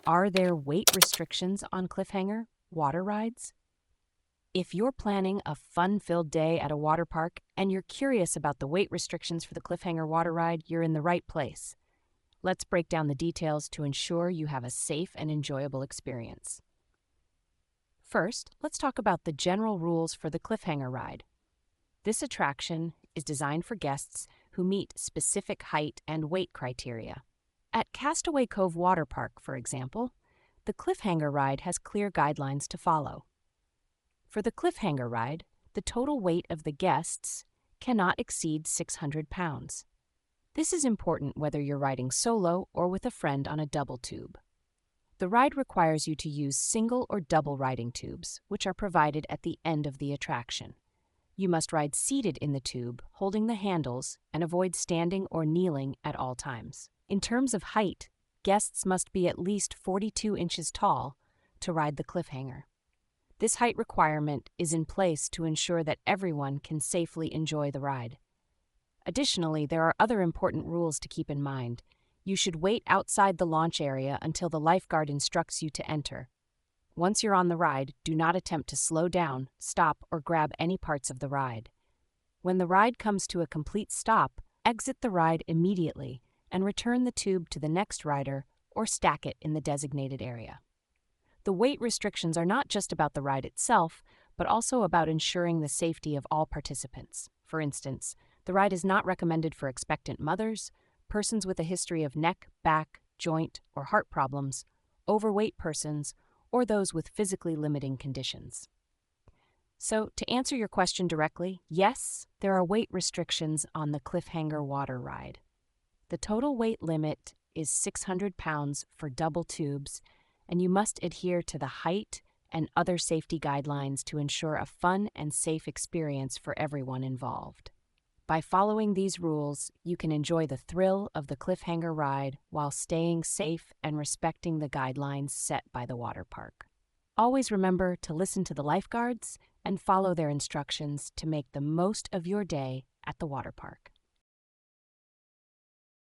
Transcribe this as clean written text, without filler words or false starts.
Are there weight restrictions on Cliffhanger water rides? If you're planning a fun-filled day at a water park and you're curious about the weight restrictions for the Cliffhanger water ride, you're in the right place. Let's break down the details to ensure you have a safe and enjoyable experience. First, let's talk about the general rules for the Cliffhanger ride. This attraction is designed for guests who meet specific height and weight criteria. At Castaway Cove Water Park, for example, the Cliffhanger ride has clear guidelines to follow. For the Cliffhanger ride, the total weight of the guests cannot exceed 600 pounds. This is important whether you're riding solo or with a friend on a double tube. The ride requires you to use single or double riding tubes, which are provided at the end of the attraction. You must ride seated in the tube, holding the handles, and avoid standing or kneeling at all times. In terms of height, guests must be at least 42 inches tall to ride the Cliffhanger. This height requirement is in place to ensure that everyone can safely enjoy the ride. Additionally, there are other important rules to keep in mind. You should wait outside the launch area until the lifeguard instructs you to enter. Once you're on the ride, do not attempt to slow down, stop, or grab any parts of the ride. When the ride comes to a complete stop, exit the ride immediately and return the tube to the next rider or stack it in the designated area. The weight restrictions are not just about the ride itself, but also about ensuring the safety of all participants. For instance, the ride is not recommended for expectant mothers, persons with a history of neck, back, joint, or heart problems, overweight persons, or those with physically limiting conditions. So, to answer your question directly, yes, there are weight restrictions on the Cliffhanger water ride. The total weight limit is 600 pounds for double tubes, and you must adhere to the height and other safety guidelines to ensure a fun and safe experience for everyone involved. By following these rules, you can enjoy the thrill of the Cliffhanger ride while staying safe and respecting the guidelines set by the water park. Always remember to listen to the lifeguards and follow their instructions to make the most of your day at the water park.